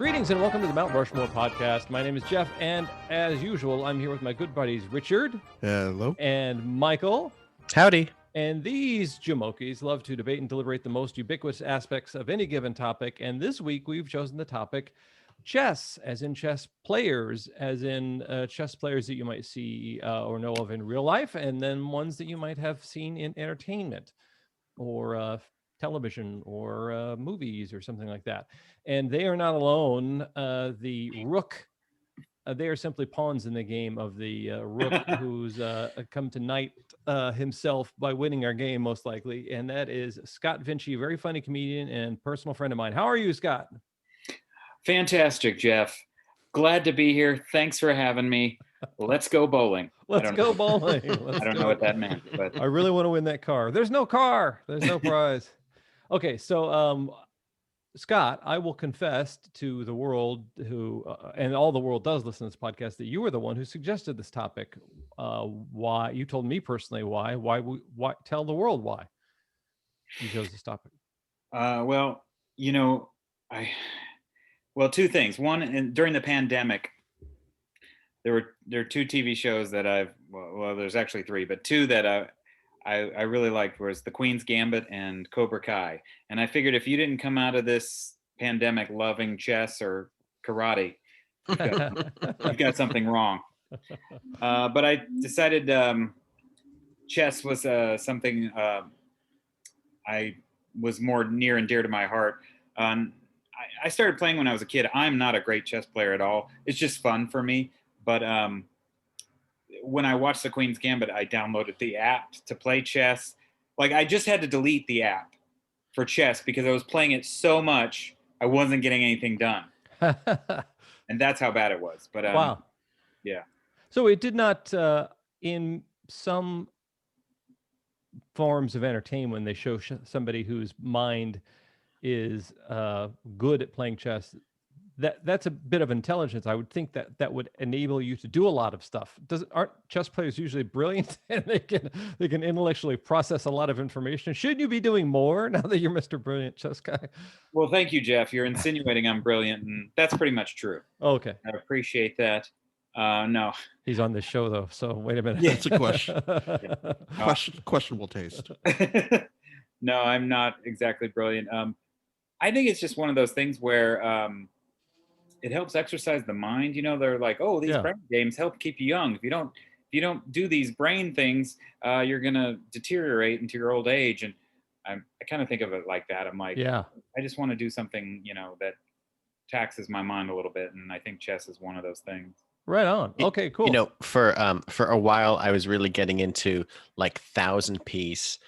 Greetings and welcome to the Mount Rushmore podcast. My name is Jeff, and as usual, I'm here with my good buddies Richard. Hello. And Michael. Howdy. And these Jamokis love to debate and deliberate the most ubiquitous aspects of any given topic. And this week we've chosen the topic chess, as in chess players, as in chess players that you might see or know of in real life, and then ones that you might have seen in entertainment or television or movies or something like that. And they are not alone. The rook, they are simply pawns in the game of the rook who's come to knight himself by winning our game, most likely. And that is Scott Vinci, very funny comedian and personal friend of mine. How are you, Scott? Fantastic, Jeff. Glad to be here. Thanks for having me. Let's go bowling. Let's go bowling. I don't know what that meant, but I really want to win that car. There's no car. There's no prize. Okay, so Scott, I will confess to the world who, and all the world does listen to this podcast, that you were the one who suggested this topic. Why? You told me personally why. Why? Tell the world why you chose this topic. Well, two things. One, during the pandemic, there are two TV shows that there's actually three, but two that I really liked was The Queen's Gambit and Cobra Kai. And I figured if you didn't come out of this pandemic loving chess or karate, you've got something wrong. But I decided chess was something I was more near and dear to my heart. I started playing when I was a kid. I'm not a great chess player at all. It's just fun for me. But when I watched The Queen's Gambit, I downloaded the app to play chess. Like, I just had to delete the app for chess because I was playing it so much, I wasn't getting anything done. And that's how bad it was. But wow. Yeah. So it did not, in some forms of entertainment, when they show somebody whose mind is good at playing chess, that's a bit of intelligence. I would think that would enable you to do a lot of stuff. Aren't chess players usually brilliant and they can intellectually process a lot of information? Shouldn't you be doing more now that you're Mr. Brilliant Chess Guy? Well, thank you, Jeff. You're insinuating I'm brilliant, and that's pretty much true. Okay. I appreciate that. No. He's on this show, though, so wait a minute. Yeah, it's a question. Questionable taste. No, I'm not exactly brilliant. I think it's just one of those things where it helps exercise the mind. They're like, oh, these brain games help keep you young. If you don't do these brain things, you're gonna deteriorate into your old age. And I kind of think of it like that. I'm like, yeah, I just want to do something, that taxes my mind a little bit. And I think chess is one of those things. Right on. Okay, cool. For a while, I was really getting into like 1,000-piece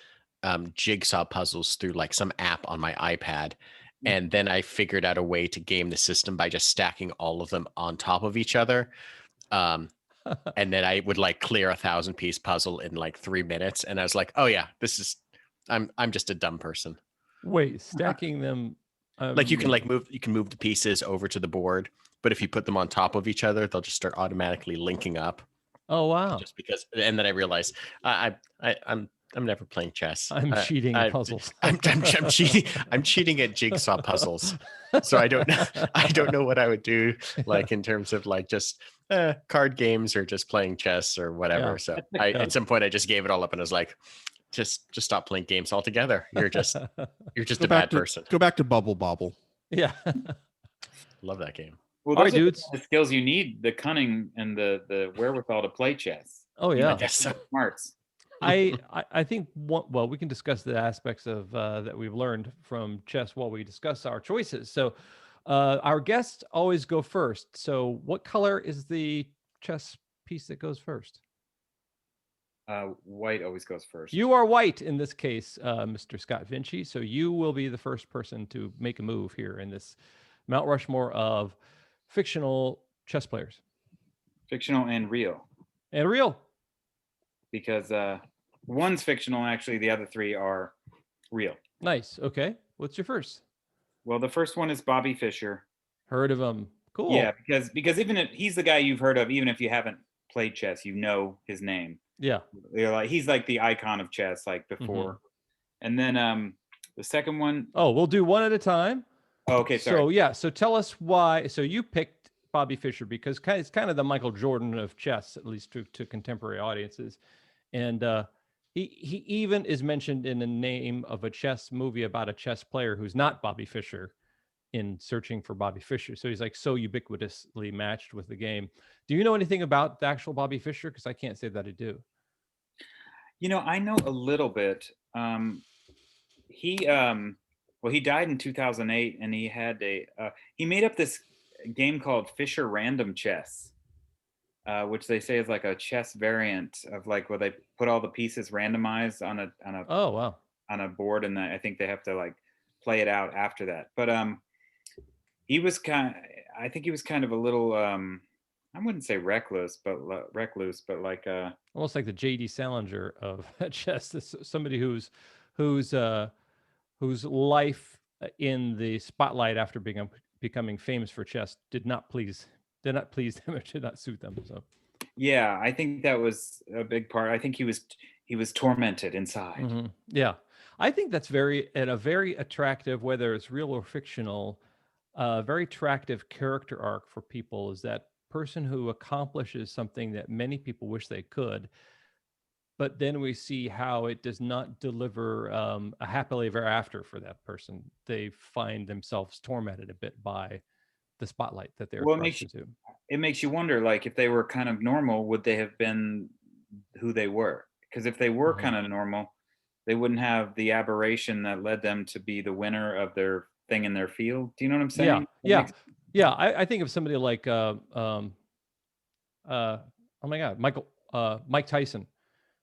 jigsaw puzzles through like some app on my iPad. And then I figured out a way to game the system by just stacking all of them on top of each other. And then I would like clear a 1,000-piece puzzle in like 3 minutes. And I was like, oh yeah, I'm just a dumb person. Wait, stacking them. Like you can move the pieces over to the board, but if you put them on top of each other, they'll just start automatically linking up. Oh, wow. Just because. And then I realized I'm never playing chess. I'm cheating at puzzles. I'm cheating. I'm cheating at jigsaw puzzles. So I don't know what I would do, like in terms of like just card games or just playing chess or whatever. Yeah. So at some point I just gave it all up and I was like, just stop playing games altogether. You're just a bad person. Go back to Bubble Bobble. Yeah. Love that game. Well, those are dudes, the skills you need, the cunning and the wherewithal to play chess. Oh yeah. Smarts. I think we can discuss the aspects of that we've learned from chess while we discuss our choices. So our guests always go first. So what color is the chess piece that goes first? White always goes first. You are white in this case, Mr. Scott Vinci. So you will be the first person to make a move here in this Mount Rushmore of fictional chess players. Fictional and real. And real. Because one's fictional, actually, the other three are real. Nice. Okay. What's your first? Well, the first one is Bobby Fischer. Heard of him. Cool. Yeah, because even if he's the guy you've heard of, even if you haven't played chess, you know his name. Yeah. He's like the icon of chess, like before. Mm-hmm. And then the second one. Oh, we'll do one at a time. Oh, okay, sorry. So yeah, so tell us why. So you picked Bobby Fischer because it's kind of the Michael Jordan of chess, at least to contemporary audiences, and he even is mentioned in the name of a chess movie about a chess player who's not Bobby Fischer in Searching for Bobby Fischer. So he's like so ubiquitously matched with the game. Do you know anything about the actual Bobby Fischer? Because I can't say that I do. I know a little bit. He well, he died in 2008, and he had he made up this game called Fischer Random Chess, which they say is like a chess variant of like where they put all the pieces randomized on a Oh wow. on a board, and I think they have to like play it out after that. But he was I think he was kind of a little I wouldn't say recluse, but like Almost like the J.D. Salinger of chess. This somebody whose life in the spotlight after becoming famous for chess did not please them or did not suit them. So yeah, I think that was a big part. I think he was tormented inside. mm-hmm. Yeah, I think that's very attractive, whether it's real or fictional, very attractive character arc for people is that person who accomplishes something that many people wish they could, but then we see how it does not deliver a happily ever after for that person. They find themselves tormented a bit by the spotlight that they're thrust into. It makes you wonder, like, if they were kind of normal, would they have been who they were? Because if they were kind of normal, they wouldn't have the aberration that led them to be the winner of their thing in their field. Do you know what I'm saying? Yeah. I think of somebody like oh my God, Mike Tyson.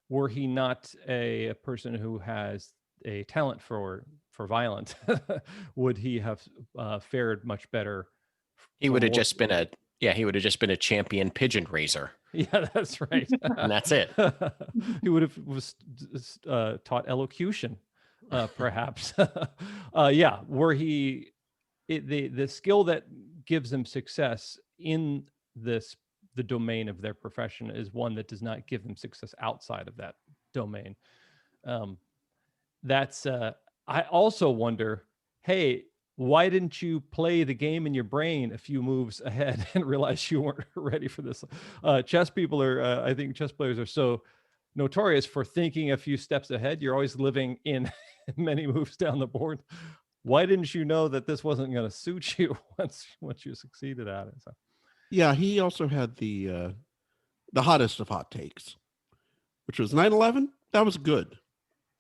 Were he not a person who has a talent for violence, would he have fared much better? He would have just been a champion pigeon raiser. Yeah, that's right. And that's it. He would have taught elocution, perhaps. Yeah, were he the skill that gives them success in the domain of their profession is one that does not give them success outside of that domain. I also wonder, hey, why didn't you play the game in your brain a few moves ahead and realize you weren't ready for this? Chess people I think chess players are so notorious for thinking a few steps ahead. You're always living in many moves down the board. Why didn't you know that this wasn't going to suit you once you succeeded at it? So. Yeah, he also had the hottest of hot takes, which was 9/11. That was good.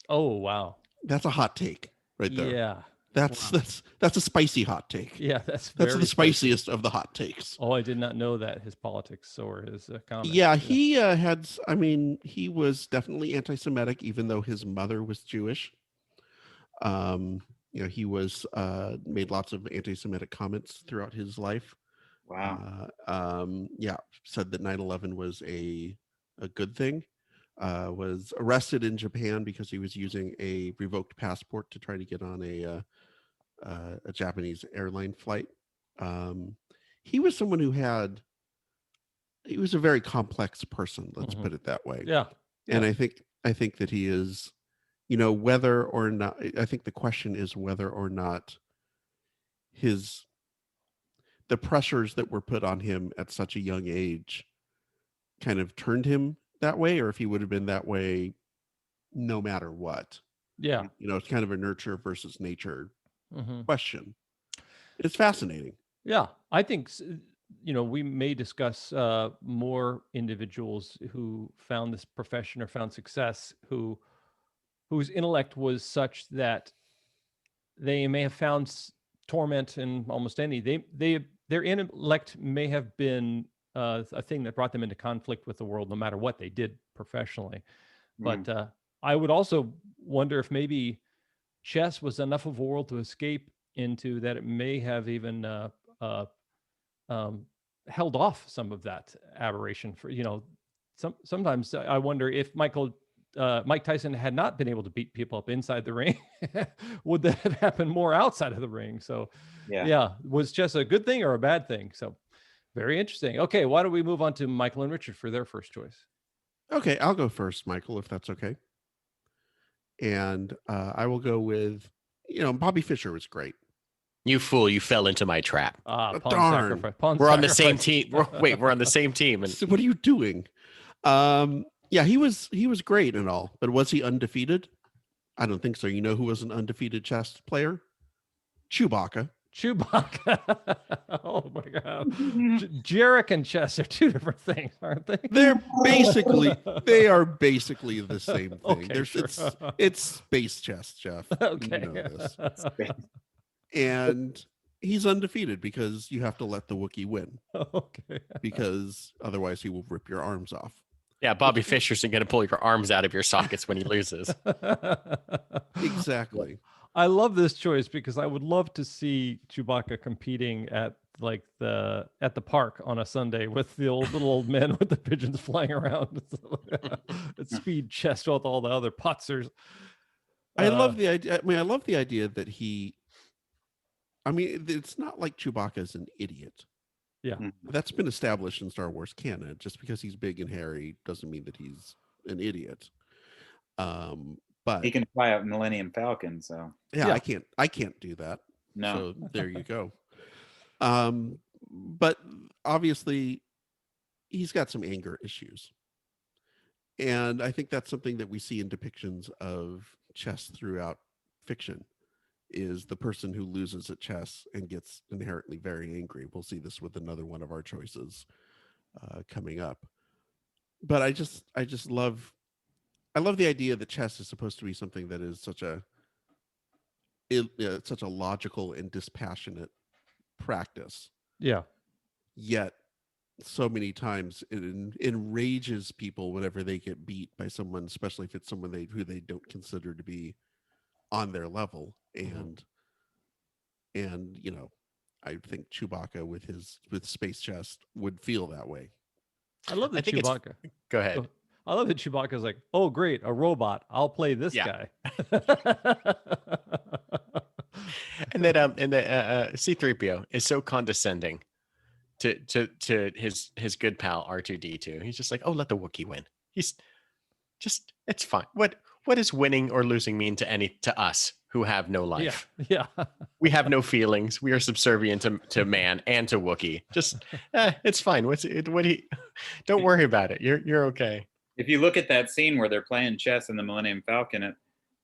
Oh wow, that's a hot take right there. Yeah, that's a spicy hot take. Yeah, that's the spiciest of the hot takes. Oh, I did not know that his politics or his comments. Yeah, he had. I mean, he was definitely anti-Semitic, even though his mother was Jewish. He was made lots of anti-Semitic comments throughout his life. Wow. Said that 9/11 was a good thing. Was arrested in Japan because he was using a revoked passport to try to get on a Japanese airline flight. He was someone he was a very complex person. Let's put it that way. Yeah. And I think that he is, whether or not, I think the question is whether or not the pressures that were put on him at such a young age kind of turned him that way, or if he would have been that way no matter what. Yeah. It's kind of a nurture versus nature question. It's fascinating. Yeah. I think, we may discuss more individuals who found this profession or found success whose intellect was such that they may have found torment in almost any. Their intellect may have been a thing that brought them into conflict with the world, no matter what they did professionally. But I would also wonder if maybe chess was enough of a world to escape into that it may have even held off some of that aberration. For sometimes I wonder if Mike Tyson had not been able to beat people up inside the ring, would that have happened more outside of the ring? So, yeah, was chess a good thing or a bad thing? So, very interesting. Okay, why don't we move on to Michael and Richard for their first choice? Okay, I'll go first, Michael, if that's okay. And I will go with, Bobby Fischer was great. You fool! You fell into my trap. Pawn darn. sacrifice. Pawn We're on the same sacrifice. team. We're on the same team. And So what are you doing? Yeah, he was great and all, but was he undefeated? I don't think so. You know who was an undefeated chess player? Chewbacca. Chewbacca. Oh my god. Jarek and chess are two different things, aren't they? They are basically the same thing. Okay, sure. It's space chess, Jeff. Okay. You know this. And he's undefeated because you have to let the Wookiee win, Okay. because otherwise he will rip your arms off. yeah, Bobby Fischer isn't going to pull your arms out of your sockets when he loses. Exactly. I love this choice because I would love to see Chewbacca competing at the park on a Sunday with the little old men with the pigeons flying around at speed chess with all the other putzers. I love the idea. I mean, I love the idea that it's not like Chewbacca's an idiot. Yeah. That's been established in Star Wars canon. Just because he's big and hairy doesn't mean that he's an idiot. But He can fly a Millennium Falcon, so yeah, I can't do that. no. So there you go. But obviously he's got some anger issues. And I think that's something that we see in depictions of chess throughout fiction, is the person who loses at chess and gets inherently very angry. We'll see this with another one of our choices coming up. But I love the idea that chess is supposed to be something that is such a logical and dispassionate practice. Yeah. Yet so many times it enrages people whenever they get beat by someone, especially if it's someone who they don't consider to be on their level. And I think Chewbacca with space chess would feel that way. I love that Chewbacca. Go ahead. I love that Chewbacca's like, oh great, a robot. I'll play this guy. And then C-3PO is so condescending to his good pal R2-D2. He's just like, oh, let the Wookiee win. He's just, it's fine. What does winning or losing mean to us who have no life? Yeah. We have no feelings. We are subservient to man and to Wookiee. Just it's fine. Don't worry about it. You're okay. If you look at that scene where they're playing chess in the Millennium Falcon, it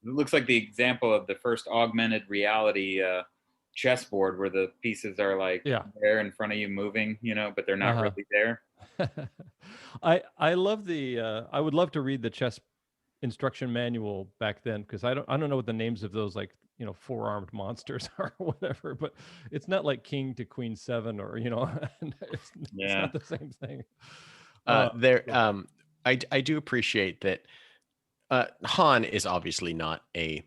looks like the example of the first augmented reality chessboard, where the pieces are like there in front of you moving, but they're not really there. I love I would love to read the chess instruction manual back then, because I don't know what the names of those four-armed monsters are or whatever, but it's not like king to queen 7 or it's not the same thing. I do appreciate that Han is obviously not a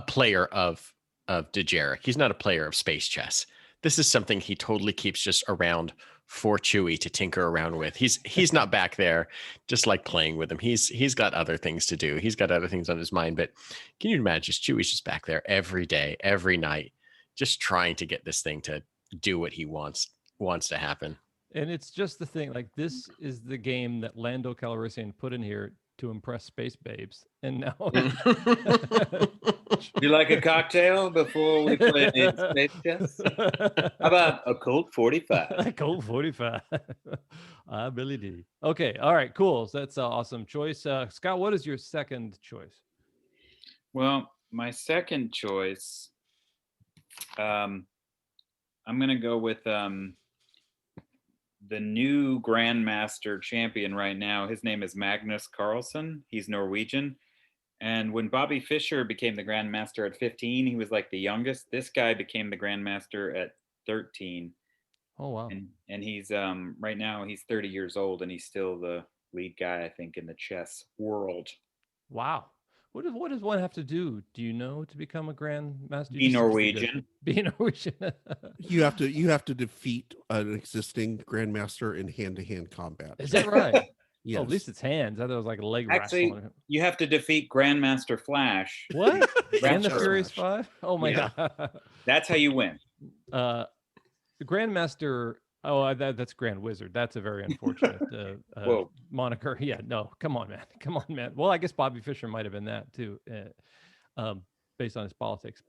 player of Dejarik. He's not a player of space chess. This is something he totally keeps just around for Chewie to tinker around with. He's not back there just like playing with him. He's got other things to do. He's got other things on his mind. But can you imagine Chewie's just back there every day, every night, just trying to get this thing to do what he wants to happen. And it's just the thing, like, this is the game that Lando Calrissian put in here to impress space babes. And now you like a cocktail before we play space chess? How about a Colt 45? A Colt 45. I really do. Okay. All right, cool. So that's an awesome choice. Scott, what is your second choice? Well, my second choice, I'm going to go with the new Grandmaster champion right now. His name is Magnus Carlsen. He's Norwegian. And when Bobby Fischer became the Grandmaster at 15, he was like the youngest. This guy became the Grandmaster at 13. Oh, wow. And he's right now he's 30 years old, and he's still the lead guy, I think, in the chess world. Wow. What does one have to do? Do you know, to become a Grandmaster? Be Norwegian. Be Norwegian. You have to defeat an existing Grandmaster in hand-to-hand combat. Is that right? Yes. Oh, at least it's hands. I thought it was like a leg Actually, wrestling. you have to defeat Grandmaster Flash. What? And the Grandmaster Furious Flash. 5? Oh my god. That's how you win. The Grandmaster. Oh, that's Grand Wizard. That's a very unfortunate moniker. Yeah, no, come on, man. Well, I guess Bobby Fischer might have been that too, based on his politics.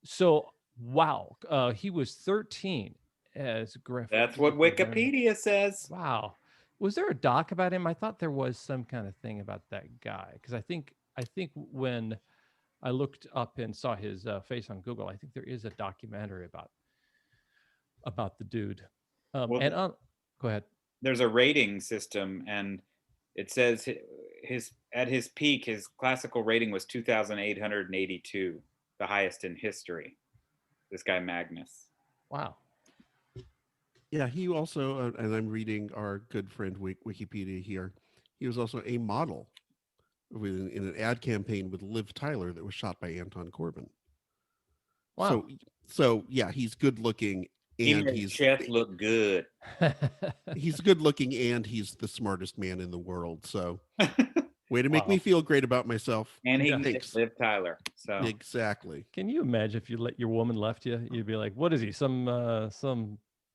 So wow, he was 13 as Griff. That's what Wikipedia says. Wow. Was there a doc about him? I thought there was some kind of thing about that guy, because I think when I looked up and saw his face on Google, I think there is a documentary about the dude. Well, Go ahead. There's a rating system, and it says at his peak, his classical rating was 2,882, the highest in history. This guy Magnus. Wow. Yeah, he also, and I'm reading our good friend Wikipedia here. He was also a model in an ad campaign with Liv Tyler that was shot by Anton Corbijn. Wow. So yeah, he's good looking, and he's Chef look good. He's good looking, and he's the smartest man in the world. So, way to make me feel great about myself. And he makes Liv Tyler. So exactly. Can you imagine if you let your woman left you? You'd be like, "What is he? Some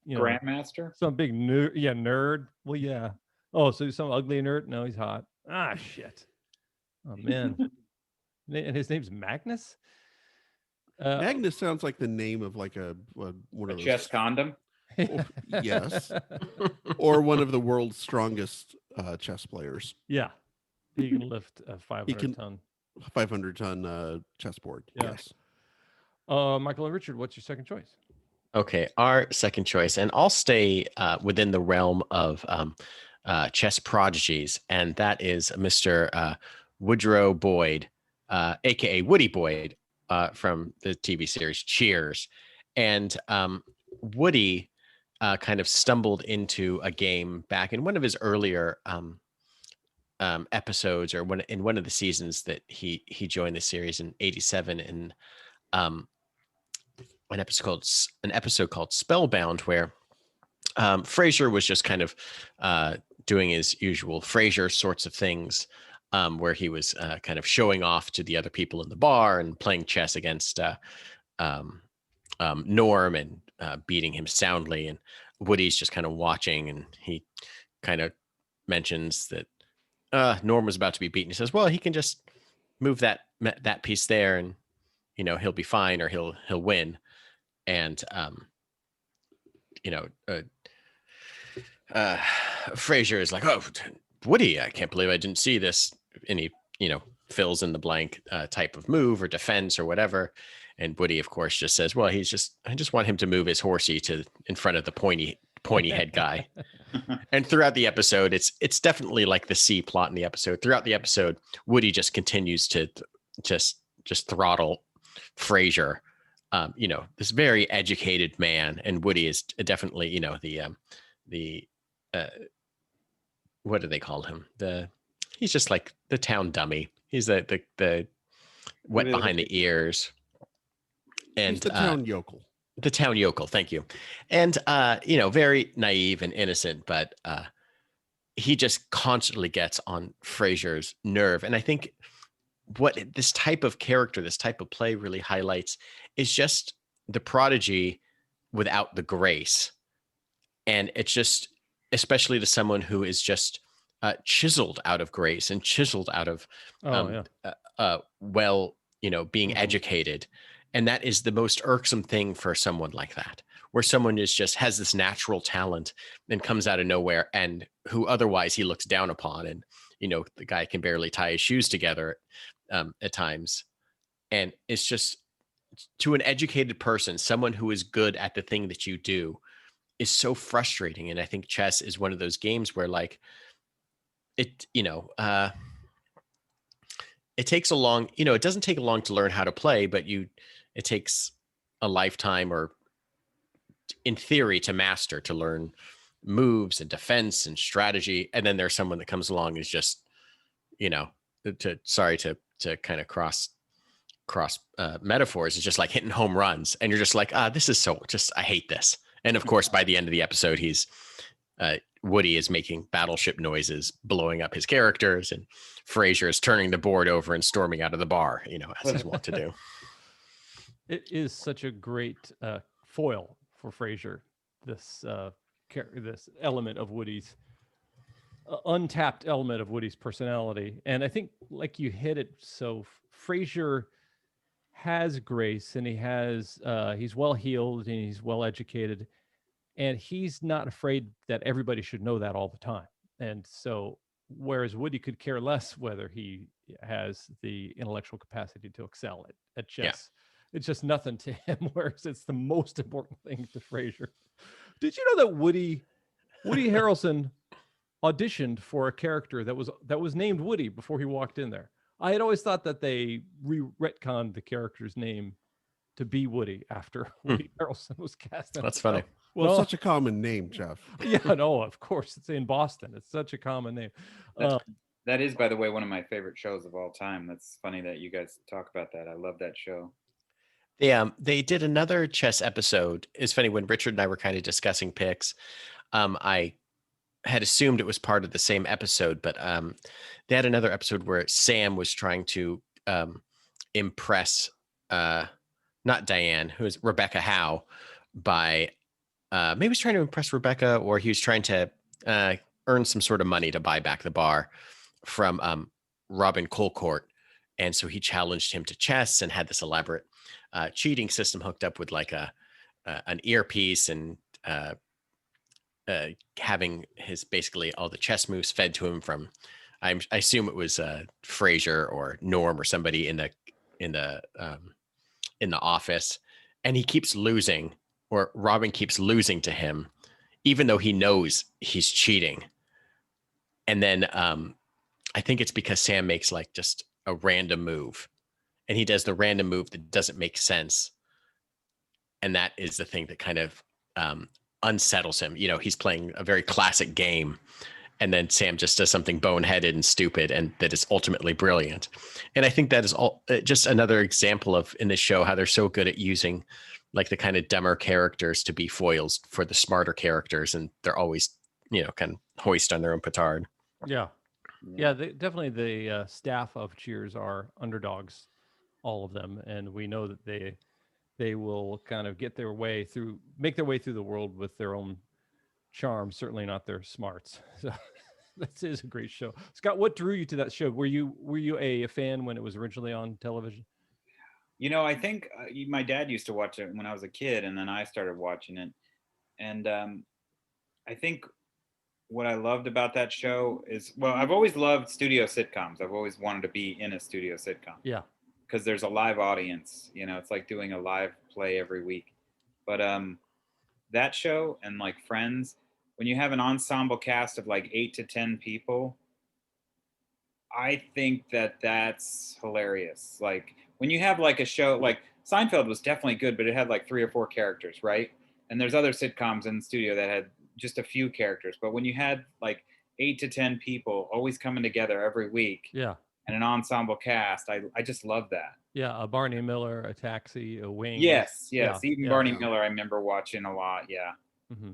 grandmaster? Some big nerd? Yeah, nerd. Well, yeah. Oh, so he's some ugly nerd? No, he's hot. Ah, shit. Oh man. And his name's Magnus. Magnus sounds like the name of like one of those chest condom. Yes, or one of the world's strongest chess players. Yeah, he can lift a 500-ton chessboard. Yeah. Yes. Michael and Richard, what's your second choice? Okay, our second choice, and I'll stay within the realm of chess prodigies, and that is Mr. Woodrow Boyd, aka Woody Boyd, from the TV series Cheers. And Woody kind of stumbled into a game back in one of his earlier episodes, or in one of the seasons that he joined the series in '87, in an episode called Spellbound, where Frasier was just kind of doing his usual Frasier sorts of things, where he was kind of showing off to the other people in the bar and playing chess against Norm and beating him soundly. And Woody's just kind of watching, and he kind of mentions that Norm was about to be beaten. He says, well, he can just move that piece there, and he'll be fine, or he'll win. And Frasier is like, oh, Woody, I can't believe I didn't see this. And he fills in the blank type of move or defense or whatever. And Woody, of course, just says, well, I just want him to move his horsey in front of the pointy head guy. And throughout the episode, it's definitely like the C plot in the episode. Throughout the episode, Woody just continues to just throttle Frasier. This very educated man, and Woody is definitely, the what do they call him? He's just like the town dummy. He's the wet behind the ears. And he's the town yokel. The town yokel, thank you. And very naive and innocent, but he just constantly gets on Frasier's nerve. And I think what this type of character, this type of play really highlights is just the prodigy without the grace. And it's just, especially to someone who is just chiseled out of grace and chiseled out of being educated. And that is the most irksome thing for someone like that, where someone has this natural talent and comes out of nowhere, and who otherwise he looks down upon. And, the guy can barely tie his shoes together at times. And it's just, to an educated person, someone who is good at the thing that you do is so frustrating. And I think chess is one of those games where it takes a long, it doesn't take long to learn how to play, but it takes a lifetime, or in theory, to master, to learn moves and defense and strategy. And then there's someone that comes along and is just, to kind of cross metaphors, is just like hitting home runs. And you're just like, this is I hate this. And of course, by the end of the episode, Woody is making battleship noises, blowing up his characters, and Frasier is turning the board over and storming out of the bar, as he's wont to do. It is such a great foil for Frasier, this element of Woody's, untapped element of Woody's personality. And I think, like you hit it, so Frasier has grace, and he's well heeled, and he's well educated, and he's not afraid that everybody should know that all the time. And so, whereas Woody could care less whether he has the intellectual capacity to excel at chess, it's just nothing to him. Whereas it's the most important thing to Fraser. Did you know that Woody Harrelson auditioned for a character that was named Woody before he walked in there? I had always thought that they retconned the character's name to be Woody after Woody Harrelson was cast. That's funny. Well, it's such a common name, Jeff. Yeah, no, of course. It's in Boston. It's such a common name. That is, by the way, one of my favorite shows of all time. That's funny that you guys talk about that. I love that show. They did another chess episode. It's funny, when Richard and I were kind of discussing picks, I had assumed it was part of the same episode, but they had another episode where Sam was trying to impress not Diane, who is Rebecca Howe, by maybe he was trying to impress Rebecca, or he was trying to earn some sort of money to buy back the bar from Robin Colcourt. And so he challenged him to chess and had this elaborate cheating system hooked up with like an earpiece, and having his basically all the chess moves fed to him from, I assume it was Fraser or Norm or somebody in the office, and he keeps losing, or Robin keeps losing to him, even though he knows he's cheating. And then I think it's because Sam makes like just a random move, and he does the random move that doesn't make sense. And that is the thing that kind of unsettles him. You know, he's playing a very classic game, and then Sam just does something boneheaded and stupid, and that is ultimately brilliant. And I think that is all just another example of, in this show, how they're so good at using like the kind of dumber characters to be foils for the smarter characters. And they're always, you know, kind of hoist on their own petard. Yeah. Yeah, definitely the staff of Cheers are underdogs, all of them. And we know that they will kind of make their way through the world with their own charm, certainly not their smarts. So that is a great show. Scott, what drew you to that show? Were you a fan when it was originally on television? You know, I think my dad used to watch it when I was a kid, and then I started watching it. And I think what I loved about that show is, well, I've always loved studio sitcoms. I've always wanted to be in a studio sitcom. Yeah. Because there's a live audience, you know, it's like doing a live play every week. But that show and like Friends, when you have an ensemble cast of like 8 to 10 people, I think that's hilarious. Like when you have like a show, like Seinfeld was definitely good, but it had like 3 or 4 characters, right? And there's other sitcoms in the studio that had just a few characters. But when you had like 8 to 10 people always coming together every week, yeah, and an ensemble cast, I just love that. Yeah, a Barney Miller, a Taxi, a Wing. Yes. Yeah, Even Barney Miller, I remember watching a lot. Yeah. Mm-hmm.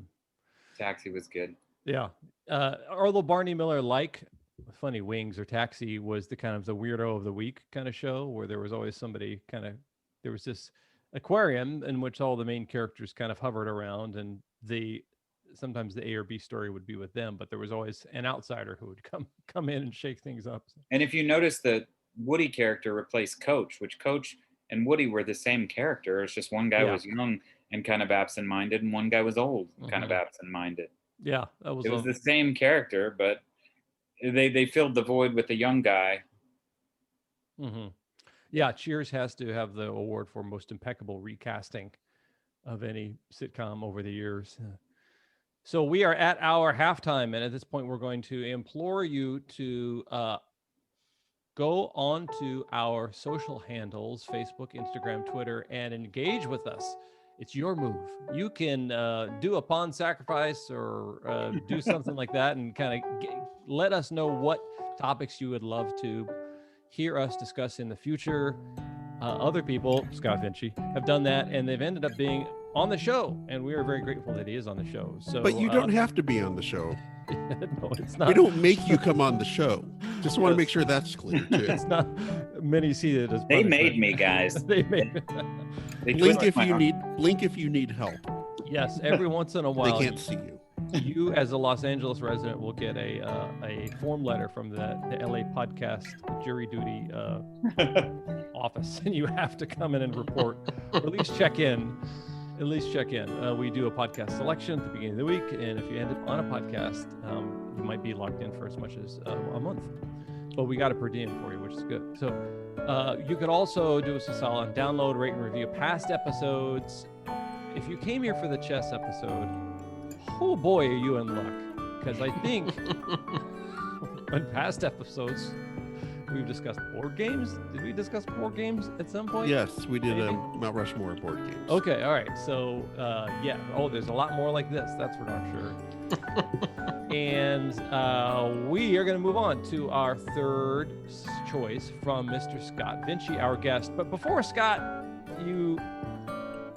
Taxi was good. Yeah. Although Barney Miller, like Funny Wings or Taxi, was the kind of the weirdo of the week kind of show, where there was always somebody there was this aquarium in which all the main characters kind of hovered around, and sometimes the A or B story would be with them, but there was always an outsider who would come in and shake things up. And if you notice, the Woody character replaced Coach, which Coach and Woody were the same character. It's just one guy was young and kind of absent-minded, and one guy was old, kind of absent-minded. Yeah, it was the same character, but they filled the void with the young guy. Mm-hmm. Yeah, Cheers has to have the award for most impeccable recasting of any sitcom over the years. So we are at our halftime, and at this point, we're going to implore you to go on to our social handles, Facebook, Instagram, Twitter, and engage with us. It's your move. You can do a pawn sacrifice or do something like that, and kind of let us know what topics you would love to hear us discuss in the future. Other people, Scott Vinci, have done that, and they've ended up being on the show, and we are very grateful that he is on the show. So, but you don't have to be on the show. No, it's not. We don't make you come on the show. Just want to make sure that's clear too. It's not many see it as they made me, guys. They made me. Blink if you need help. Yes, every once in a while. They can't see you. You, as a Los Angeles resident, will get a form letter from the LA podcast jury duty office, and you have to come in and report, or at least check in. We do a podcast selection at the beginning of the week, and if you end up on a podcast, you might be locked in for as much as a month. But we got a per diem for you, which is good. So you could also do us a solid, download, rate, and review past episodes. If you came here for the chess episode, oh boy, are you in luck. Because I think on past episodes, we've discussed board games. Did we discuss board games at some point? Yes, we did Mount Rushmore board games. Okay, all right. So, yeah. Oh, there's a lot more like this. That's for darn sure. And we are going to move on to our third choice from Mr. Scott Vinci, our guest. But before, Scott, you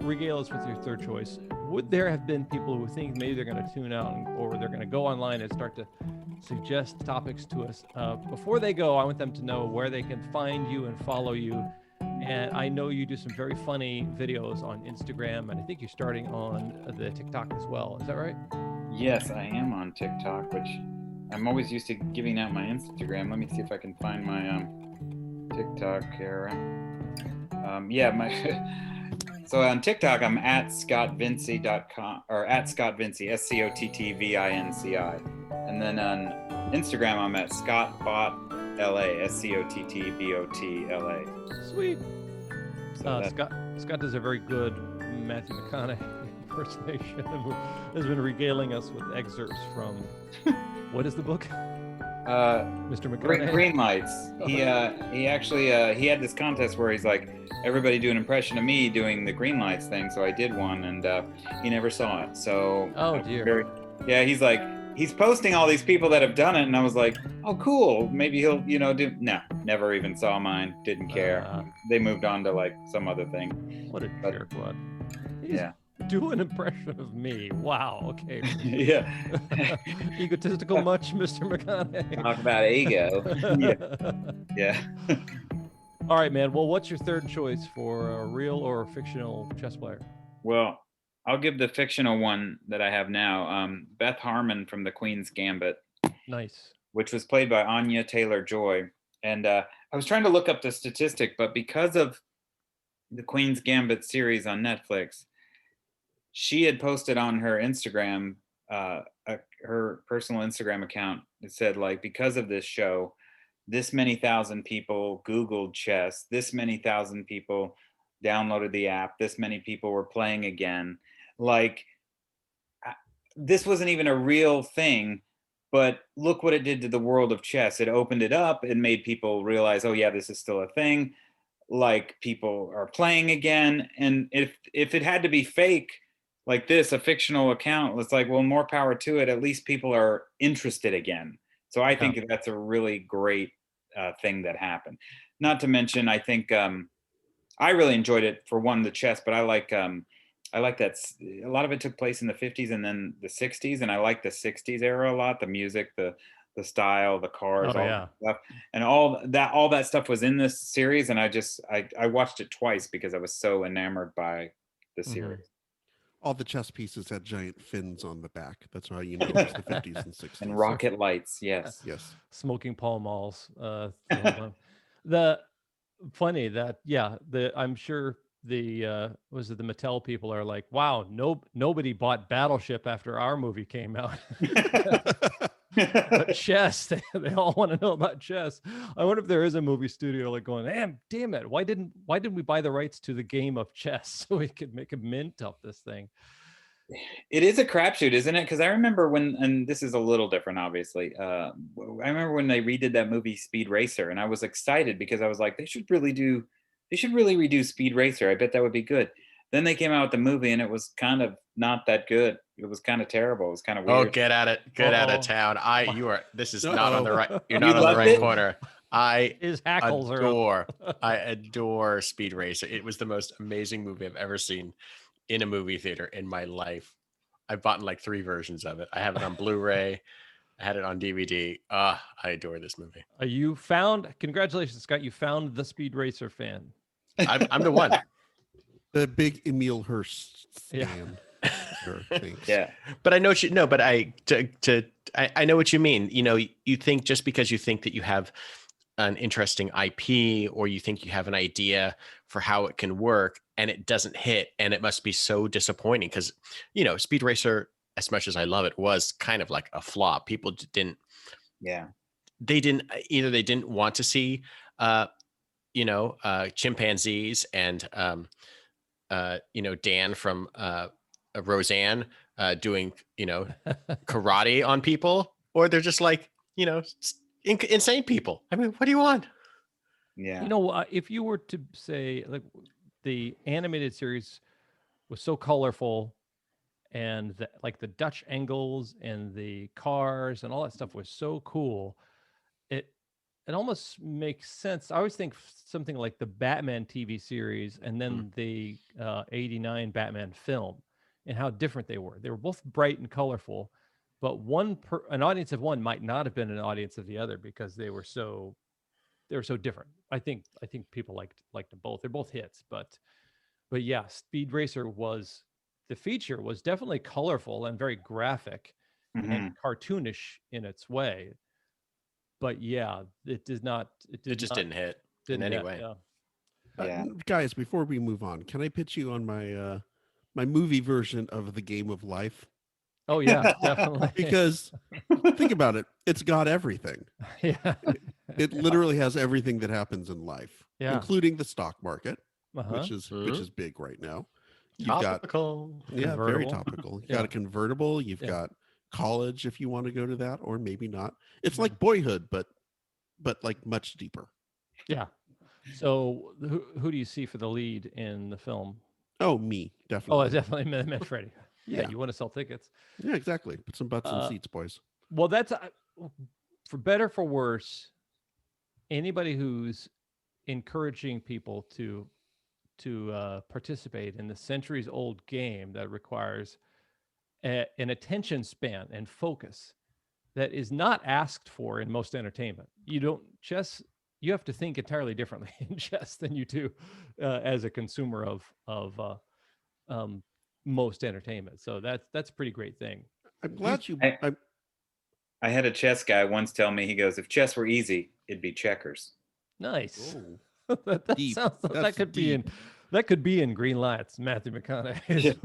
regale us with your third choice. Would there have been people who think maybe they're going to tune out or they're going to go online and start to suggest topics to us? Before they go, I want them to know where they can find you and follow you. And I know you do some very funny videos on Instagram, and I think you're starting on the TikTok as well. Is that right? Yes, I am on TikTok, which I'm always used to giving out my Instagram. Let me see if I can find my TikTok here. So on TikTok, I'm at scottvinci.com or at Scott Vinci, SCOTTVINCI. And then on Instagram, I'm at ScottBotLA, SCOTTBOTLA. Sweet. Scott does a very good Matthew McConaughey impersonation and has been regaling us with excerpts from what is the book? Mr. McConaughey. Green Lights. He actually he had this contest where he's like, everybody do an impression of me doing the Green Lights thing. So I did one, and he never saw it. So he's posting all these people that have done it, and I was like, oh cool, maybe he'll do. No, never even saw mine. Didn't care. They moved on to like some other thing. What a jerkwad. Yeah. Do an impression of me. Wow. Okay. Yeah. Egotistical much, Mr. McConaughey? Talk about ego. Yeah. All right, man. Well, what's your third choice for a real or a fictional chess player? Well, I'll give the fictional one that I have now. Beth Harmon from the Queen's Gambit. Nice. Which was played by Anya Taylor-Joy. And I was trying to look up the statistic, but because of the Queen's Gambit series on Netflix, she had posted on her Instagram, her personal Instagram account, it said like, because of this show, this many thousand people Googled chess, this many thousand people downloaded the app, this many people were playing again. Like, this wasn't even a real thing, but look what it did to the world of chess. It opened it up and made people realize, oh yeah, this is still a thing. Like, people are playing again. And if it had to be fake, like this, a fictional account, it's like, well, more power to it. At least people are interested again. So I think that's a really great thing that happened. Not to mention, I think I really enjoyed it for one, the chess, but I like that a lot of it took place in the 50s and then the 60s, and I like the 60s era a lot. The music, the style, the cars, that stuff, and all that stuff was in this series. And I watched it twice because I was so enamored by the series. All the chess pieces had giant fins on the back. That's how you know it was the 50s and 60s. And rocket lights, yes. Yes. Smoking Pall Malls. The funny that, I'm sure the Mattel people are like, wow, nobody bought Battleship after our movie came out. But chess, they all want to know about chess. I wonder if there is a movie studio like going, damn it, why didn't we buy the rights to the game of chess so we could make a mint of this thing? It is a crapshoot, isn't it? Because I remember and this is a little different, obviously. I remember when they redid that movie Speed Racer, and I was excited because I was like, they should really redo Speed Racer. I bet that would be good. Then they came out with the movie, and it was kind of not that good. It was kind of terrible. It was kind of weird. Oh, get out of town. This is not on the right. You're not on the right corner. I adore Speed Racer. It was the most amazing movie I've ever seen in a movie theater in my life. I've bought like 3 versions of it. I have it on Blu-ray. I had it on DVD. I adore this movie. Congratulations, Scott. You found the Speed Racer fan. I'm the one. The big Emil Hirst fan. Sure, thanks. Yeah, but I know I know what you mean. You know, you think just because you think that you have an interesting IP, or you think you have an idea for how it can work and it doesn't hit, and it must be so disappointing because, Speed Racer, as much as I love it, was kind of like a flop. People didn't Yeah. they didn't want to see chimpanzees and Dan from Roseanne doing karate on people, or they're just like insane people. I mean, what do you want? Yeah. If you were to say, like, the animated series was so colorful, and the Dutch angles and the cars and all that stuff was so cool, it almost makes sense. I always think something like the Batman TV series and then the 89 Batman film, and how different they were. They were both bright and colorful, but an audience of one might not have been an audience of the other because they were so different. I think people liked them both. They're both hits, but yeah, Speed Racer the feature was definitely colorful and very graphic and cartoonish in its way. But yeah, it did not. It just didn't hit in any way. Yeah. Guys, before we move on, can I pitch you on my my movie version of The Game of Life? Oh yeah, definitely. Because think about it, it's got everything. Yeah, it literally has everything that happens in life, yeah, including the stock market, uh-huh. which is big right now. You've topical. got very topical. You've got a convertible. You've got college if you want to go to that, or maybe not. It's like Boyhood, but like much deeper. Yeah. So who do you see for the lead in the film? Oh, me, definitely. Oh, I definitely meant Freddie. Yeah, you want to sell tickets. Yeah, exactly. Put some butts in seats, boys. Well, that's for better for worse. Anybody who's encouraging people to participate in the centuries-old game that requires an attention span and focus that is not asked for in most entertainment. You have to think entirely differently in chess than you do as a consumer of most entertainment. So that's a pretty great thing. I'm glad I had a chess guy once tell me, he goes, if chess were ezy, it'd be checkers. Nice. Deep. That could be in Green Lights, Matthew McConaughey.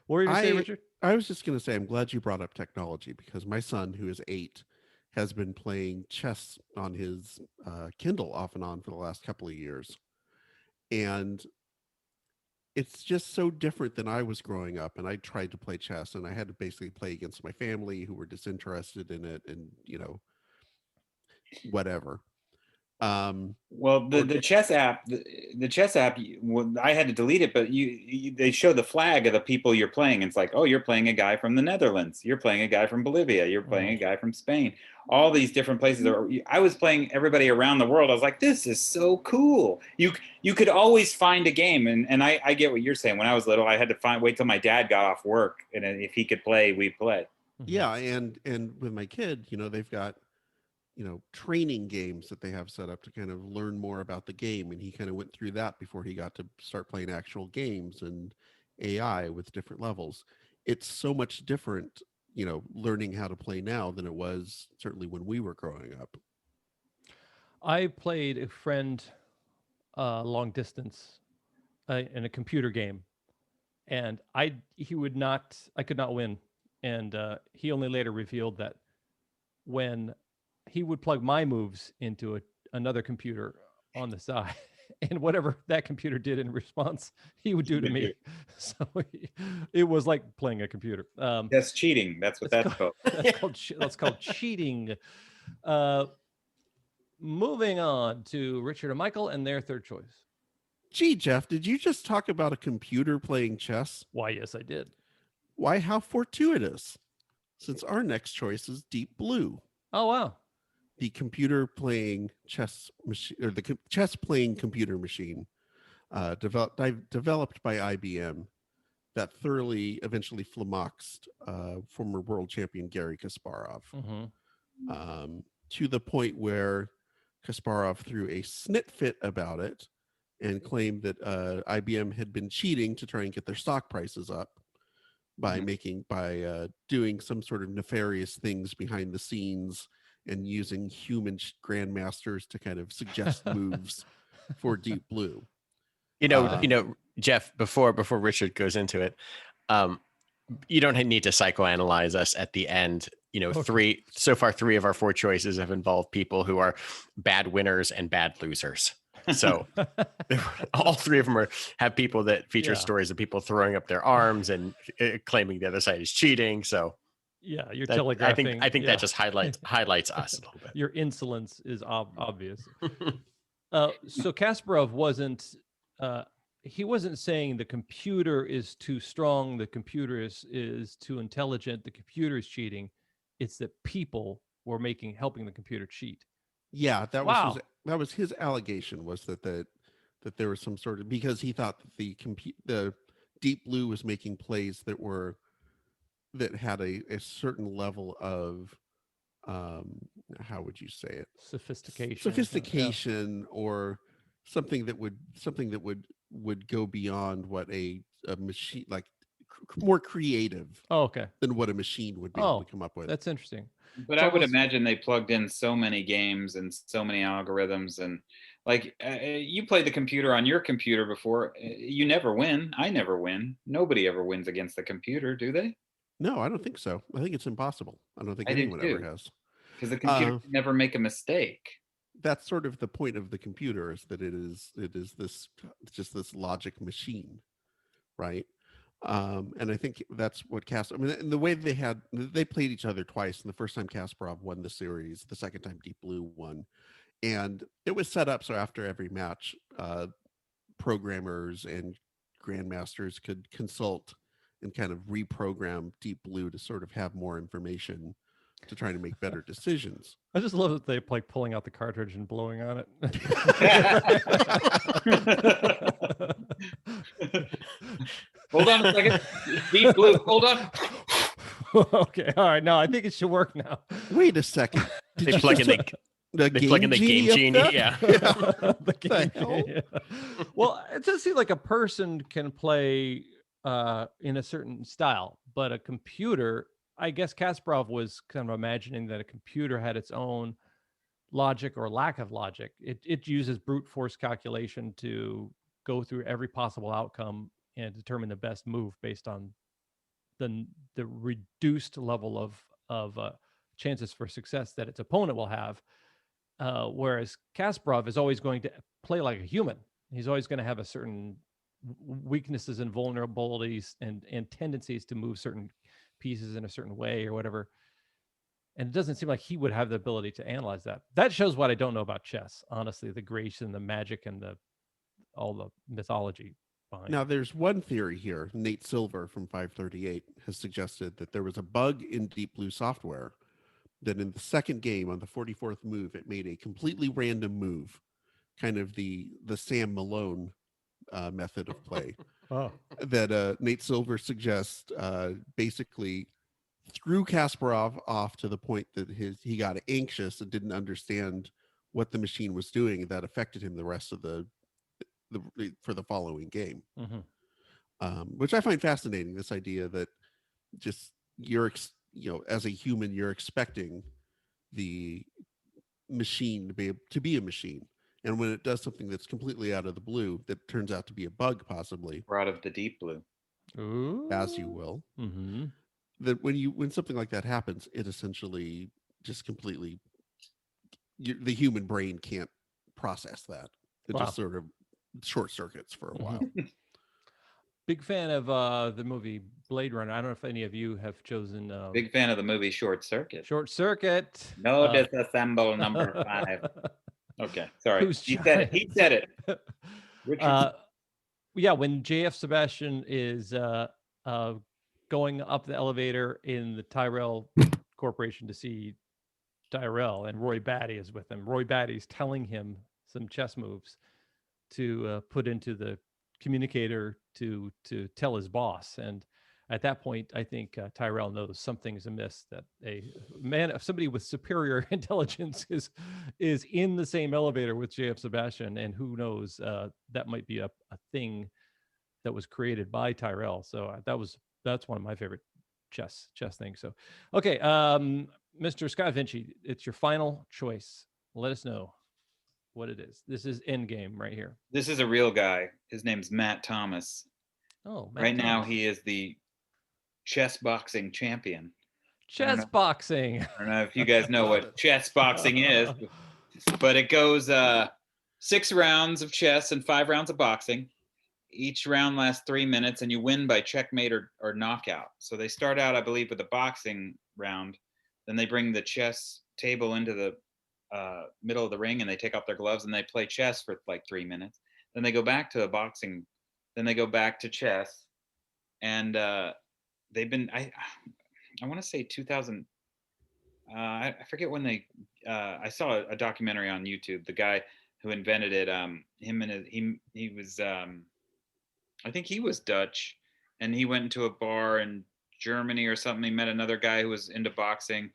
What were you going to say, Richard? I was just going to say, I'm glad you brought up technology, because my son, who is 8, has been playing chess on his Kindle off and on for the last couple of years. And it's just so different than I was growing up. And I tried to play chess, and I had to basically play against my family who were disinterested in it, and, whatever. Well, the chess app, I had to delete it, but they show the flag of the people you're playing. It's like, oh, you're playing a guy from the Netherlands, you're playing a guy from Bolivia, you're playing a guy from Spain, all these different places. I was playing everybody around the world. I was like, this is so cool. You could always find a game, and I get what you're saying. When I was little, I had to wait till my dad got off work, and if he could play, we'd play. Yeah, and with my kid, they've got training games that they have set up to kind of learn more about the game. And he kind of went through that before he got to start playing actual games and AI with different levels. It's so much different, learning how to play now than it was certainly when we were growing up. I played a friend long distance in a computer game, and I could not win. And he only later revealed that when he would plug my moves into another computer on the side, and whatever that computer did in response, he would do to me. So it was like playing a computer. That's cheating. That's what that's called. That's called cheating. Moving on to Richard and Michael and their third choice. Gee, Jeff, did you just talk about a computer playing chess? Why, yes, I did. Why, how fortuitous, since our next choice is Deep Blue. Oh, wow. The computer playing chess machine, or the chess playing computer machine, developed by IBM, that thoroughly eventually flummoxed former world champion Garry Kasparov, to the point where Kasparov threw a snit fit about it and claimed that IBM had been cheating to try and get their stock prices up by doing some sort of nefarious things behind the scenes and using human grandmasters to kind of suggest moves for Deep Blue. Jeff, before Richard goes into it, you don't need to psychoanalyze us at the end. Okay. Three of our four choices have involved people who are bad winners and bad losers. So all three of them have people that feature stories of people throwing up their arms and claiming the other side is cheating. So yeah, you're telegraphing. I think that just highlights us a little bit. Your insolence is obvious. So Kasparov wasn't saying the computer is too strong, the computer is too intelligent, the computer is cheating. It's that people were helping the computer cheat. Yeah, that was his allegation, was that there was some sort of, because he thought that the Deep Blue was making plays that had a certain level of how would you say it, sophistication, or something that would go beyond what a machine, like more creative than what a machine would be able to come up with. That's interesting. But I would imagine they plugged in so many games and so many algorithms, and like you played the computer on your computer before. You never win. I never win. Nobody ever wins against the computer, do they? No, I don't think so. I think it's impossible. I don't think anyone ever has. Because the computer can never make a mistake. That's sort of the point of the computer, is that it is this logic machine, right? And I think that's what and the way they played each other twice. And the first time Kasparov won the series, the second time Deep Blue won. And it was set up so after every match, programmers and grandmasters could consult and kind of reprogram Deep Blue to sort of have more information to try to make better decisions. I just love that they like pulling out the cartridge and blowing on it. Hold on a second. Deep Blue, hold on. Okay, all right. No, I think it should work now. Wait a second. They plug in the game genie. Yeah. The game genie. Well, it does seem like a person can play in a certain style, but a computer, I guess Kasparov was kind of imagining that a computer had its own logic or lack of logic. It uses brute force calculation to go through every possible outcome and determine the best move based on the reduced level of chances for success that its opponent will have. Whereas Kasparov is always going to play like a human. He's always going to have a certain weaknesses and vulnerabilities and tendencies to move certain pieces in a certain way or whatever. And it doesn't seem like he would have the ability to analyze that. That shows what I don't know about chess, honestly, the grace and the magic and all the mythology behind Now, it. there's one theory here. Nate Silver from 538 has suggested that there was a bug in Deep Blue software that in the second game, on the 44th move, it made a completely random move, kind of the Sam Malone method of play. Oh, That Nate Silver suggests basically threw Kasparov off to the point that he got anxious and didn't understand what the machine was doing, and that affected him the rest of for the following game. Which I find fascinating, this idea that just as a human, you're expecting the machine to be a machine, and when it does something that's completely out of the blue, that turns out to be a bug, possibly, Or out of the Deep Blue. ooh. as you will, that when something like that happens, it essentially just completely, the human brain can't process that. It just sort of short circuits for a while. Big fan of the movie Blade Runner. I don't know if any of you have chosen. Big fan of the movie Short Circuit. Short Circuit. No disassemble number 5. Okay, sorry. He said it. Richard. Yeah, when JF Sebastian is going up the elevator in the Tyrell Corporation to see Tyrell, and Roy Batty is with him. Roy Batty's telling him some chess moves to put into the communicator to tell his boss. And at that point, I think Tyrell knows something's amiss, that somebody with superior intelligence is in the same elevator with JF Sebastian, and who knows, that might be a thing that was created by Tyrell. So that's one of my favorite chess things. So, okay. Mr. Scott Vinci, it's your final choice. Let us know what it is. This is Endgame right here. This is a real guy. His name's Matt Thomas. Oh, Matt right now Thomas. he is the chess boxing champion. Chess boxing. I don't know if you guys know what chess boxing is, but it goes 6 rounds of chess and 5 rounds of boxing. Each round lasts 3 minutes, and you win by checkmate or knockout. So they start out, I believe, with a boxing round. Then they bring the chess table into the middle of the ring, and they take off their gloves and they play chess for like 3 minutes. Then they go back to a boxing. Then they go back to chess, and they've been. I want to say 2000. I forget when they. I saw a documentary on YouTube. The guy who invented it, he was. I think he was Dutch, and he went into a bar in Germany or something. He met another guy who was into boxing,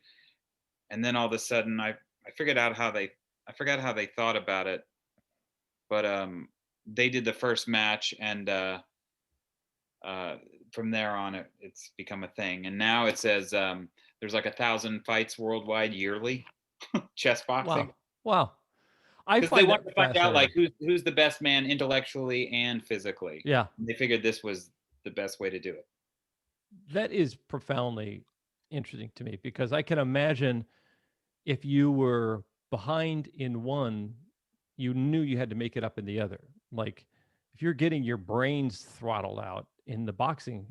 and then all of a sudden, I forgot how they thought about it, but they did the first match, and from there on, it's become a thing. And now it says there's like 1,000 fights worldwide yearly, chess boxing. Wow. Because they want to find out like who's the best man intellectually and physically. Yeah. And they figured this was the best way to do it. That is profoundly interesting to me, because I can imagine if you were behind in one, you knew you had to make it up in the other. Like if you're getting your brains throttled out in the boxing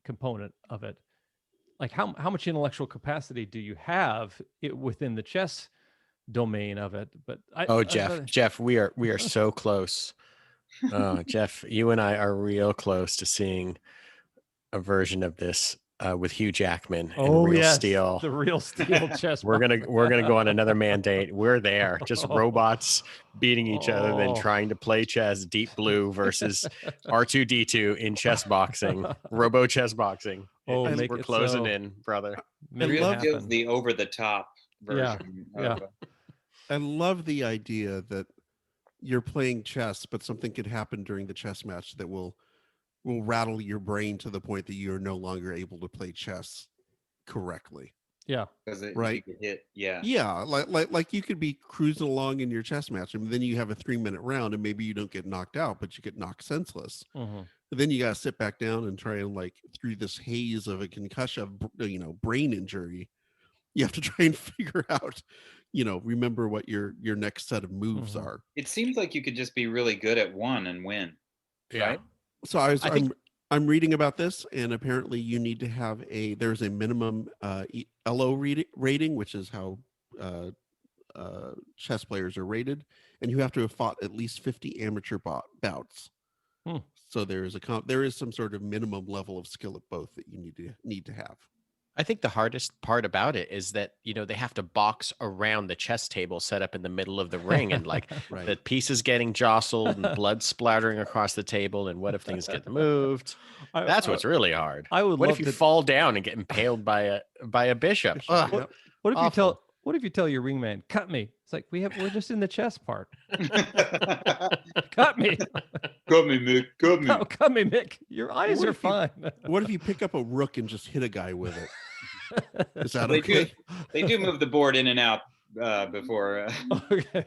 component of it, like how much intellectual capacity do you have within the chess domain of it? But Jeff, we are so close. Jeff, you and I are real close to seeing a version of this with Hugh Jackman and Real Steel. The Real Steel chess. We're gonna go on another mandate. We're there, just robots beating each other, then trying to play chess. Deep Blue versus R2D2 in chess boxing, robo chess boxing. We're closing in, brother. Real Steel's the over the top version. Yeah. I love the idea that you're playing chess, but something could happen during the chess match that will rattle your brain to the point that you're no longer able to play chess correctly. Yeah. Right. You could hit, yeah. Yeah. Like you could be cruising along in your chess match, and then you have a 3-minute round, and maybe you don't get knocked out, but you get knocked senseless. Mm-hmm. But then you got to sit back down and try and through this haze of a concussion, brain injury, you have to try and figure out, remember what your next set of moves are. It seems like you could just be really good at one and win. Yeah. Right? So I'm reading about this, and apparently you need to have there's a minimum ELO rating, which is how chess players are rated, and you have to have fought at least 50 amateur bouts. So there is some sort of minimum level of skill at both that you need to have. I think the hardest part about it is that, they have to box around the chess table set up in the middle of the ring, and Right. the pieces getting jostled and blood splattering across the table. And what if things get moved? That's what's really hard. What if you fall down and get impaled by a bishop? What if you tell your ringman, cut me? It's like we're just in the chess part. Cut me. Cut me, Mick. Cut me. No, cut me, Mick. Your eyes are fine. What if you pick up a rook and just hit a guy with it? Is that They okay? They do move the board in and out before. Okay.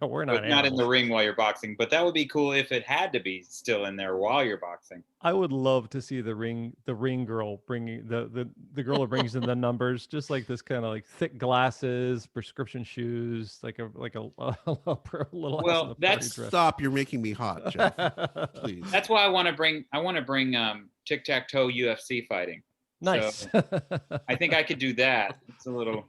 We're not in the ring while you're boxing, but that would be cool if it had to be still in there while you're boxing. I would love to see the ring girl bringing the girl who brings in the numbers, just like this kind of like thick glasses, prescription shoes, like a little. Well, Stop! You're making me hot, Jeff. Please. That's why I want to bring tic-tac-toe UFC fighting. Nice. So, I think I could do that. It's a little,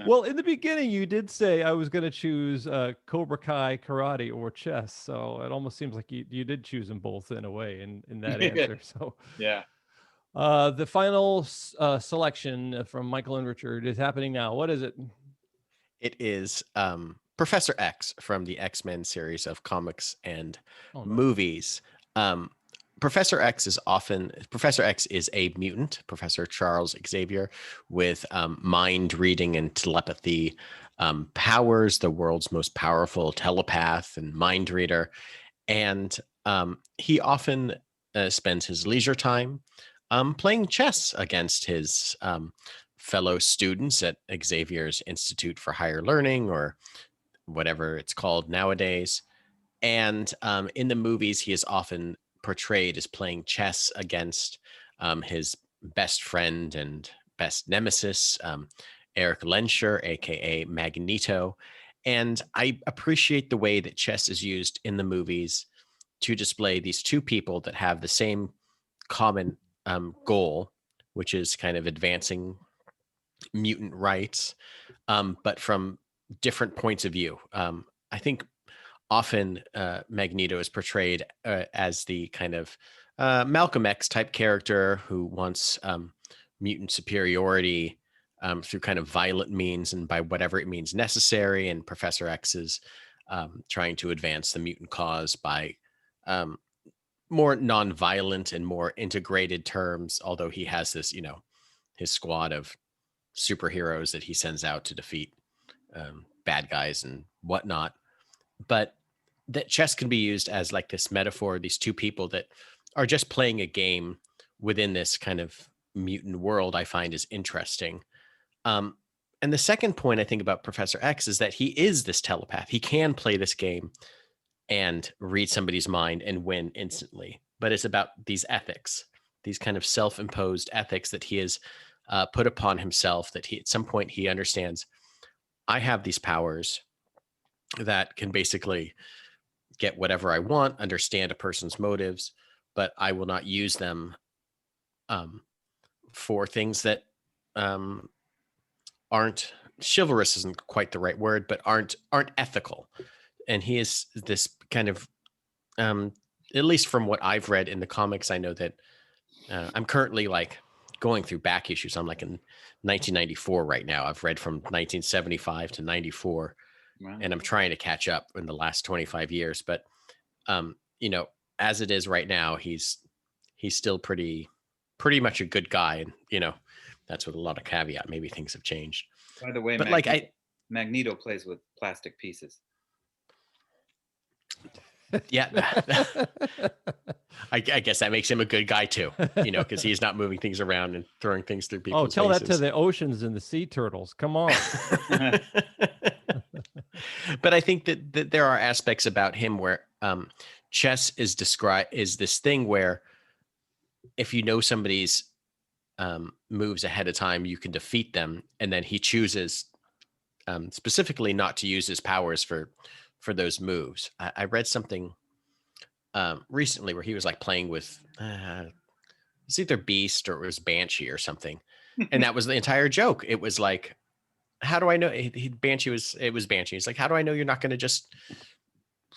Well, in the beginning, you did say I was going to choose Cobra Kai, karate, or chess. So it almost seems like you did choose them both in a way in that answer. So yeah. The final selection from Michael and Richard is happening now. What is it? It is Professor X from the X-Men series of comics and movies. Professor X is a mutant, Professor Charles Xavier, with mind reading and telepathy powers, the world's most powerful telepath and mind reader. And he often spends his leisure time playing chess against his fellow students at Xavier's Institute for Higher Learning, or whatever it's called nowadays. And in the movies, he is often portrayed as playing chess against his best friend and best nemesis, Eric Lenscher, aka Magneto. And I appreciate the way that chess is used in the movies to display these two people that have the same common goal, which is kind of advancing mutant rights, but from different points of view. I think often Magneto is portrayed as the kind of Malcolm X type character who wants mutant superiority through kind of violent means and by whatever it means necessary. And Professor X is trying to advance the mutant cause by more non-violent and more integrated terms, although he has this, his squad of superheroes that he sends out to defeat bad guys and whatnot. But that chess can be used as like this metaphor, these two people that are just playing a game within this kind of mutant world, I find is interesting. And the second point I think about Professor X is that he is this telepath. He can play this game and read somebody's mind and win instantly. But it's about these ethics, these kind of self-imposed ethics that he has put upon himself, that he at some point he understands, I have these powers that can basically get whatever I want, understand a person's motives, but I will not use them for things that aren't, chivalrous isn't quite the right word, but aren't ethical. And he is this kind of, at least from what I've read in the comics, I know that I'm currently like going through back issues. I'm like in 1994 right now. I've read from 1975 to 94. Wow. And I'm trying to catch up in the last 25 years. But, as it is right now, he's still pretty much a good guy. And, that's with a lot of caveat. Maybe things have changed. By the way, but Magneto plays with plastic pieces. Yeah. I guess that makes him a good guy too, because he's not moving things around and throwing things through people's Oh, tell faces. that to the oceans and the sea turtles. Come on. But I think that there are aspects about him where chess is described is this thing where if you know somebody's moves ahead of time, you can defeat them. And then he chooses specifically not to use his powers for those moves. I read something recently where he was like playing with it's either Beast or it was Banshee or something. And that was the entire joke. It was like, how do I know Banshee was Banshee. He's like, how do I know you're not going to just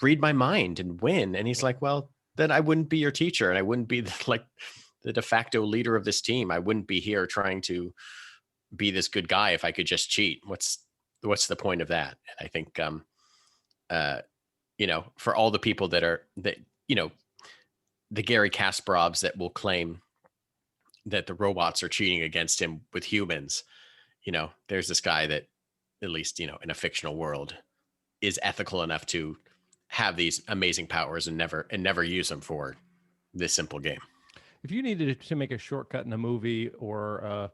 read my mind and win? And he's like, well, then I wouldn't be your teacher. And I wouldn't be the de facto leader of this team. I wouldn't be here trying to be this good guy if I could just cheat. What's the point of that? And I think, for all the people that the Gary Kasparovs that will claim that the robots are cheating against him with humans, there's this guy that, at least, in a fictional world, is ethical enough to have these amazing powers and never use them for this simple game. If you needed to make a shortcut in a movie or a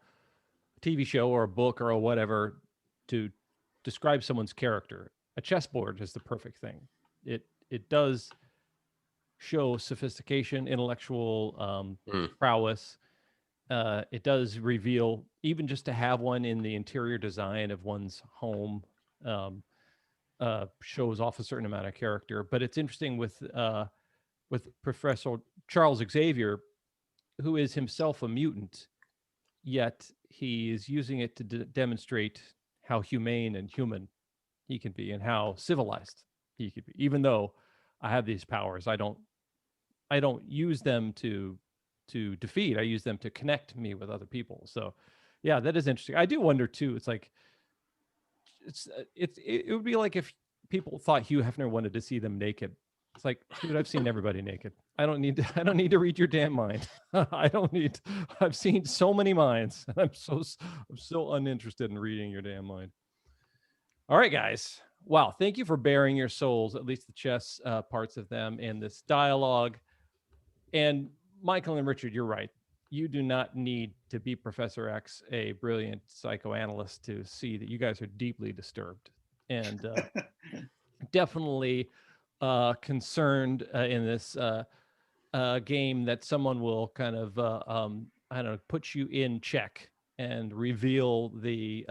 TV show or a book or whatever to describe someone's character, a chessboard is the perfect thing. It does show sophistication, intellectual prowess. It does reveal, even just to have one in the interior design of one's home, shows off a certain amount of character. But it's interesting with Professor Charles Xavier, who is himself a mutant, yet he is using it to demonstrate how humane and human he can be and how civilized he could be. Even though I have these powers, I don't use them to defeat. I use them to connect me with other people. So yeah, that is interesting. I do wonder too. It's like, it would be like if people thought Hugh Hefner wanted to see them naked. It's like, dude, I've seen everybody naked. I don't need to read your damn mind. I've seen so many minds, and I'm so uninterested in reading your damn mind. All right, guys. Wow. Thank you for bearing your souls, at least the chess parts of them and this dialogue. And Michael and Richard, you're right. you do not need to be Professor X, a brilliant psychoanalyst, to see that you guys are deeply disturbed and definitely concerned in this game that someone will kind of, I don't know, put you in check and reveal the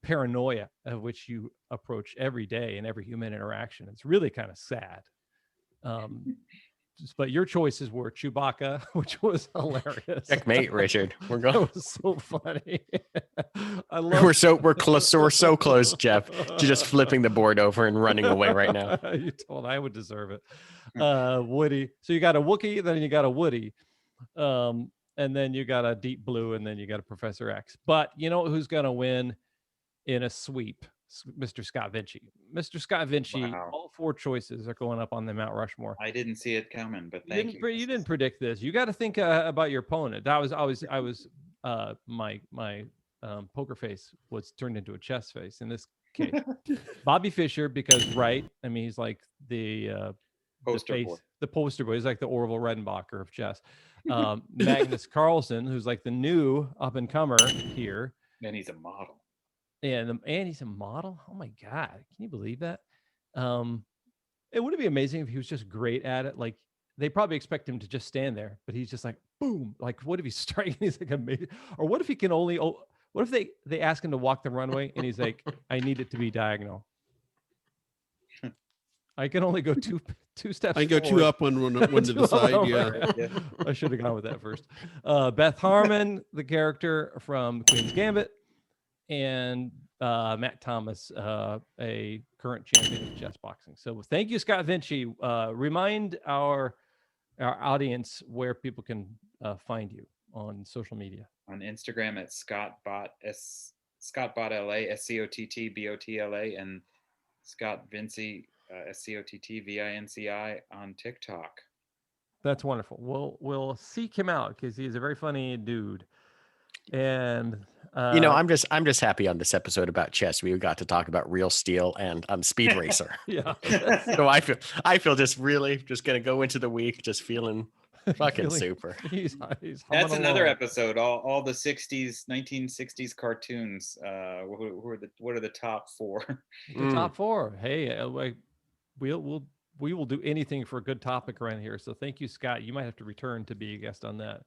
paranoia of which you approach every day in every human interaction. It's really kind of sad. But your choices were Chewbacca, which was hilarious. Checkmate, Richard. We're That going. was so funny. I love. We're so close, Jeff, to just flipping the board over and running away right now. You told I would deserve it. Woody. So you got a Wookiee, then you got a Woody, and then you got a Deep Blue, and then you got a Professor X. But you know who's gonna win in a sweep? Mr. Scott Vinci. Mr. Scott Vinci. Wow. All 4 choices are going up on the Mount Rushmore. I didn't see it coming, but thank you. You didn't predict this. You got to think about your opponent. That was my poker face was turned into a chess face in this case. Bobby Fischer, because I mean, he's like the Poster boy. the poster boy. He's like the Orville Redenbacher of chess. Magnus Carlsen, who's like the new up and comer here. And he's a model. And he's a model. Oh my God. Can you believe that? It would be amazing if he was just great at it. Like they probably expect him to just stand there, but he's just like, boom. Like, what if he's striking? He's like amazing. Or what if he can only, what if they ask him to walk the runway and he's like, I need it to be diagonal. I can only go two steps. I can go forward. 2 up, one to the side. Yeah. I should have gone with that first. Beth Harmon, the character from Queen's Gambit, and Matt Thomas, a current champion of chess boxing. So thank you, Scott Vinci. Remind our audience where people can find you on social media. On Instagram at ScottBot, ScottBotLA, SCOTTBOTLA, and Scott Vinci, SCOTTVINCI on TikTok. That's wonderful. We'll seek him out because he's a very funny dude. And I'm just happy on this episode about chess. We got to talk about Real Steel and Speed Racer. Yeah. So I feel just really just gonna go into the week just feeling fucking super. He's That's another along. episode. All the 1960s cartoons. What are the top 4? The top 4. Hey, we will do anything for a good topic around here. So thank you, Scott. You might have to return to be a guest on that.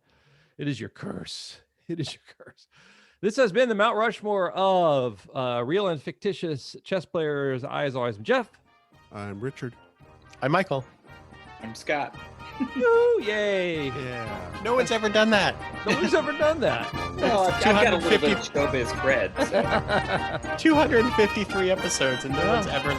It is your curse. It is your curse. This has been the Mount Rushmore of real and fictitious chess players. I, as always, am Jeff. I'm Richard. I'm Michael. I'm Scott. Woo, yay. Yeah. No one's ever done that. Nobody's ever done that. Well, I've got a little bit of showbiz cred. So. 253 episodes and no one's ever.